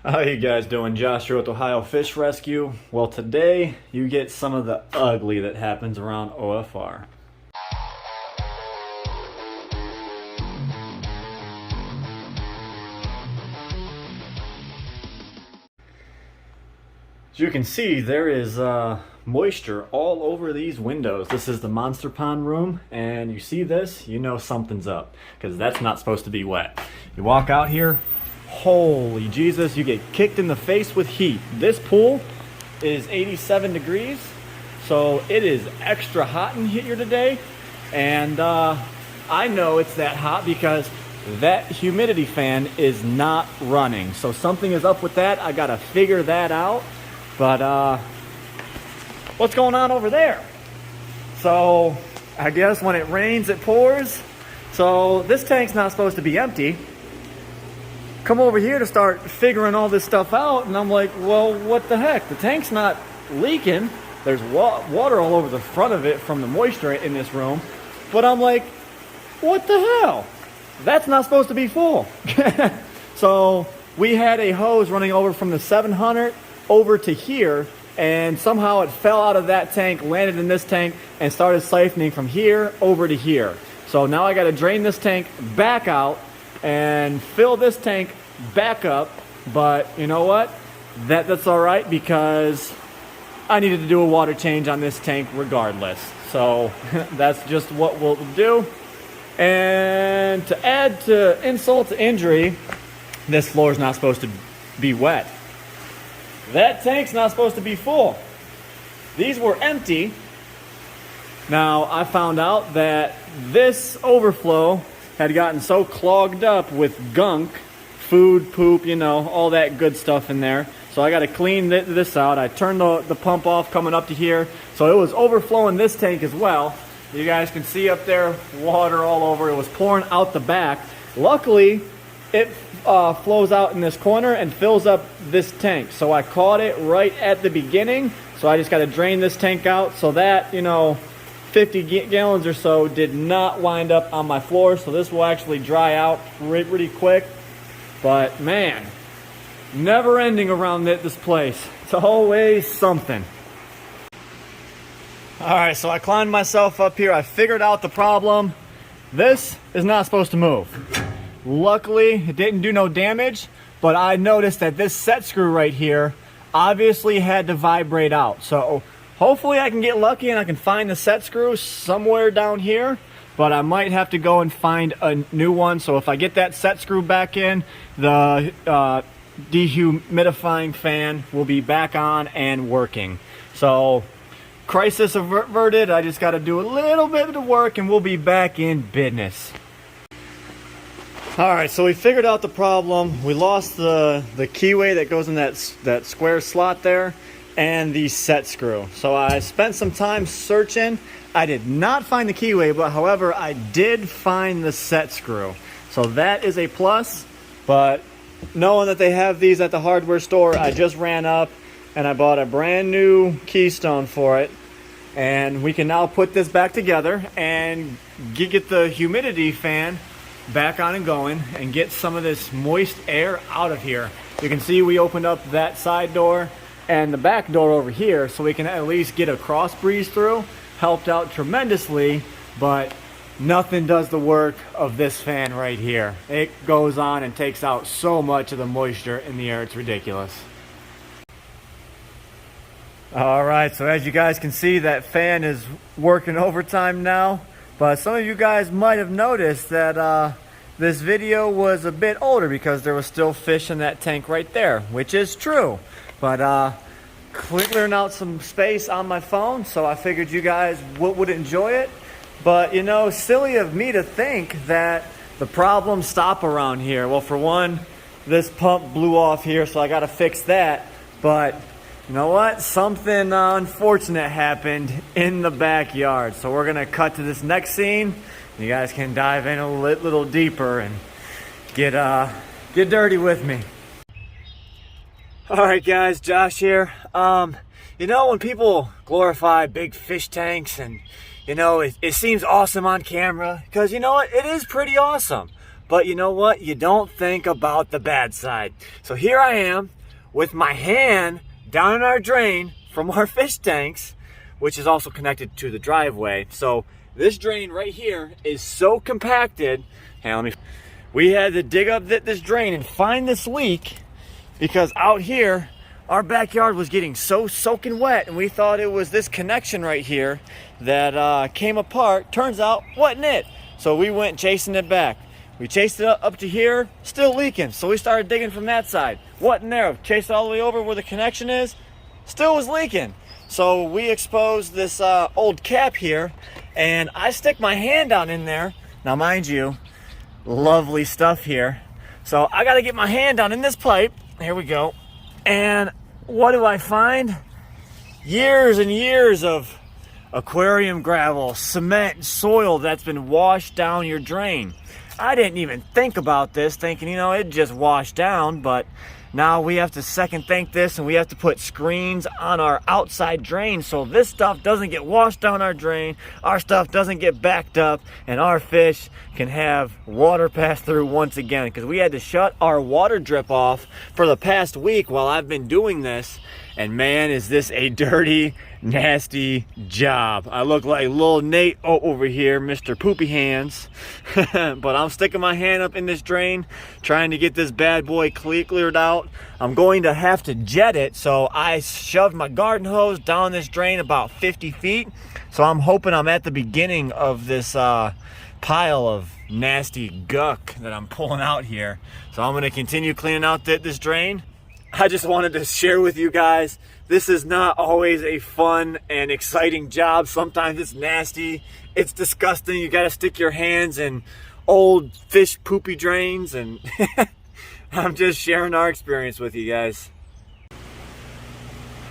How you guys doing? Josh here with Ohio Fish Rescue. Well, today you get some of the ugly that happens around OFR. As you can see, there is moisture all over these windows. This is the monster pond room, and you see this, you know something's up, because that's not supposed to be wet. You walk out here, holy Jesus, you get kicked in the face with heat. This pool is 87 degrees, so it is extra hot in here today, and I know it's that hot because that humidity fan is not running. So something is up with that. I gotta figure that out. But what's going on over there? So I guess when it rains, it pours. So this tank's not supposed to be empty. Come over here to start figuring all this stuff out, and I'm like, well, what the heck? The tank's not leaking. There's water all over the front of it from the moisture in this room. But I'm like, what the hell? That's not supposed to be full. So we had a hose running over from the 700 over to here, and somehow it fell out of that tank, landed in this tank, and started siphoning from here over to here. So now I got to drain this tank back out and fill this tank back up. But you know what? That's all right, because I needed to do a water change on this tank regardless. So that's just what we'll do. And to add to insult to injury, this floor is not supposed to be wet. That tank's not supposed to be full. These were empty. Now, I found out that this overflow had gotten so clogged up with gunk, food, poop, you know, all that good stuff in there. So I got to clean this out. I turned the pump off coming up to here. So it was overflowing this tank as well. You guys can see up there, water all over. It was pouring out the back. Luckily, it flows out in this corner and fills up this tank. So I caught it right at the beginning. So I just got to drain this tank out. So that, you know, 50 gallons or so did not wind up on my floor. So this will actually dry out pretty quick. But man, never ending around this place. It's always something. All right, so I climbed myself up here. I figured out the problem. This is not supposed to move. Luckily, it didn't do no damage, but I noticed that this set screw right here obviously had to vibrate out. So hopefully I can get lucky and I can find the set screw somewhere down here, but I might have to go and find a new one. So if I get that set screw back in, the dehumidifying fan will be back on and working. So crisis averted. I just got to do a little bit of work and we'll be back in business. Alright, so we figured out the problem. We lost the keyway that goes in that square slot there and the set screw. So I spent some time searching. I did not find the keyway, but however, I did find the set screw. So that is a plus, but knowing that they have these at the hardware store, I just ran up and I bought a brand new keystone for it. And we can now put this back together and get the humidity fan back on and going and get some of this moist air out of here. You can see we opened up that side door and the back door over here so we can at least get a cross breeze through. Helped out tremendously, but nothing does the work of this fan right here. It goes on and takes out so much of the moisture in the air, it's ridiculous. All right, so as you guys can see, that fan is working overtime now. But some of you guys might have noticed that this video was a bit older because there was still fish in that tank right there, which is true. But clearing out some space on my phone, so I figured you guys would enjoy it. But you know, silly of me to think that the problems stop around here. Well, for one, this pump blew off here, so I got to fix that. But you know what? Something unfortunate happened in the backyard. So we're going to cut to this next scene. You guys can dive in a little deeper and get dirty with me. All right, guys, Josh here. You know, when people glorify big fish tanks and, you know, it seems awesome on camera, because, you know what, it is pretty awesome. But you know what? You don't think about the bad side. So here I am with my hand down in our drain from our fish tanks, which is also connected to the driveway. So this drain right here is so compacted. We had to dig up this drain and find this leak because out here, our backyard was getting so soaking wet, and we thought it was this connection right here that came apart. Turns out, wasn't it? So we went chasing it back. We chased it up to here, still leaking. So we started digging from that side. Wasn't there? Chased it all the way over where the connection is, still was leaking. So we exposed this old cap here, and I stick my hand down in there. Now mind you, lovely stuff here. So I gotta get my hand down in this pipe. Here we go. And what do I find? Years and years of aquarium gravel, cement, soil that's been washed down your drain. I didn't even think about this, thinking, you know, it just washed down, but now we have to second think this, and we have to put screens on our outside drain so this stuff doesn't get washed down our drain, our stuff doesn't get backed up, and our fish can have water pass through once again, because we had to shut our water drip off for the past week while I've been doing this. And man, is this a dirty, nasty job. I look like little Nate over here, Mr. Poopy Hands. But I'm sticking my hand up in this drain, trying to get this bad boy cleared out. I'm going to have to jet it, so I shoved my garden hose down this drain about 50 feet. So I'm hoping I'm at the beginning of this pile of nasty guck that I'm pulling out here. So I'm going to continue cleaning out this drain. I just wanted to share with you guys, this is not always a fun and exciting job. Sometimes it's nasty, it's disgusting. You got to stick your hands in old fish poopy drains, and I'm just sharing our experience with you guys.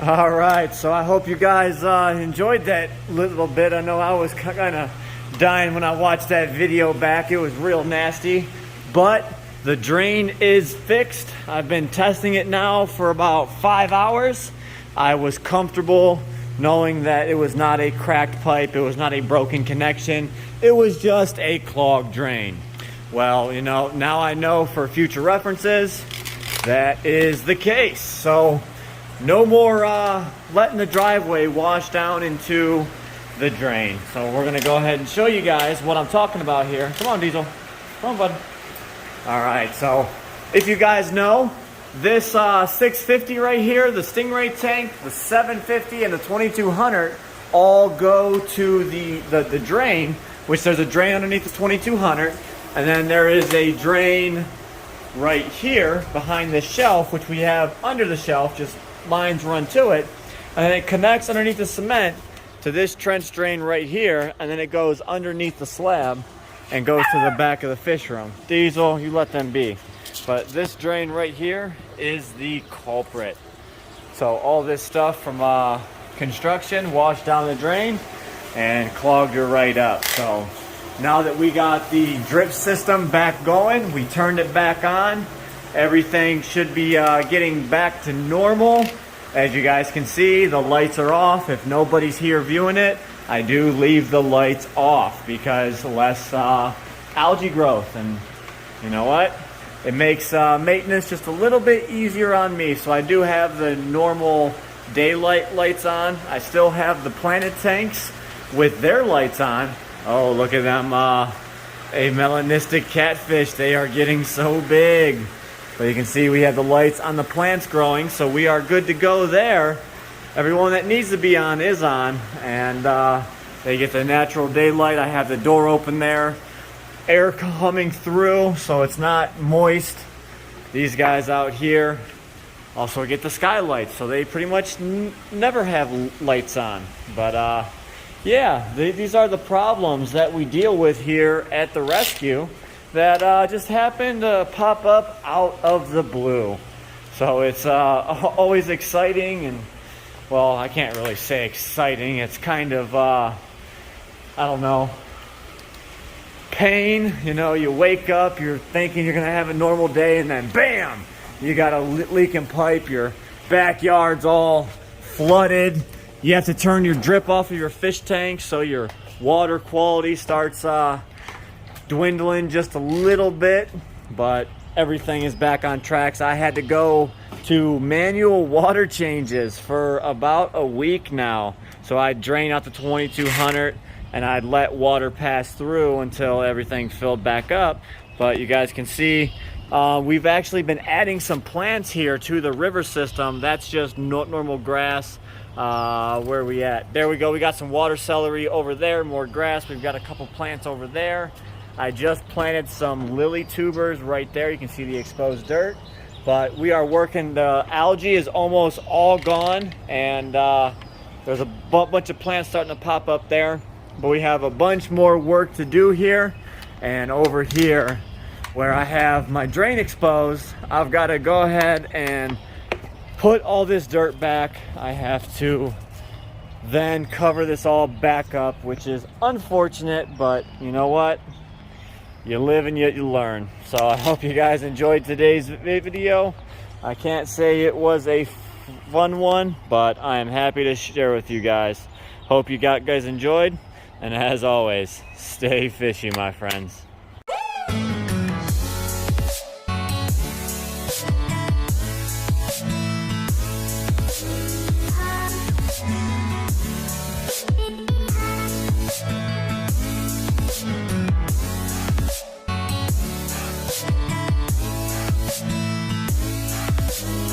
All right, so I hope you guys enjoyed that little bit. I know I was kind of dying when I watched that video back. It was real nasty, but the drain is fixed. I've been testing it now for about 5 hours. I was comfortable knowing that it was not a cracked pipe, it was not a broken connection, it was just a clogged drain. Well, you know, now I know for future references that is the case. So no more letting the driveway wash down into the drain. So we're gonna go ahead and show you guys what I'm talking about here. Come on, Diesel. Come on, bud. All right, so if you guys know, this 650 right here, the Stingray tank, the 750 and the 2200 all go to the drain, which there's a drain underneath the 2200, and then there is a drain right here behind this shelf, which we have under the shelf, just lines run to it, and then it connects underneath the cement to this trench drain right here, and then it goes underneath the slab and goes to the back of the fish room. Diesel, you let them be. But this drain right here is the culprit. So all this stuff from construction washed down the drain and clogged her right up. So now that we got the drip system back going, we turned it back on, everything should be getting back to normal. As you guys can see, the lights are off. If nobody's here viewing it, I do leave the lights off because less algae growth, and you know what? It makes maintenance just a little bit easier on me. So I do have the normal daylight lights on. I still have the Planet tanks with their lights on. Oh, look at them, a melanistic catfish. They are getting so big. But you can see we have the lights on the plants growing, so we are good to go there. Everyone that needs to be on is on, and they get the natural daylight. I have the door open there, air coming through so it's not moist. These guys out here also get the skylights, so they pretty much never have lights on. But yeah, these are the problems that we deal with here at the rescue that just happened to pop up out of the blue. So it's always exciting, and well, I can't really say exciting. It's kind of, I don't know, pain. You know, you wake up, you're thinking you're going to have a normal day, and then bam, you got a leaking pipe, your backyard's all flooded. You have to turn your drip off of your fish tank so your water quality starts dwindling just a little bit, but everything is back on tracks. I had to go to manual water changes for about a week now. So I'd drain out the 2200 and I'd let water pass through until everything filled back up. But you guys can see we've actually been adding some plants here to the river system. That's just normal grass. Where are we at? There we go. We got some water celery over there, more grass. We've got a couple plants over there. I just planted some lily tubers right there. You can see the exposed dirt. But we are working, the algae is almost all gone, and there's a bunch of plants starting to pop up there. But we have a bunch more work to do here. And over here, where I have my drain exposed, I've got to go ahead and put all this dirt back. I have to then cover this all back up, which is unfortunate, but you know what? You live and yet you learn. So I hope you guys enjoyed today's video. I can't say it was a fun one, but I am happy to share with you guys. Hope you guys enjoyed, and as always, stay fishy, my friends.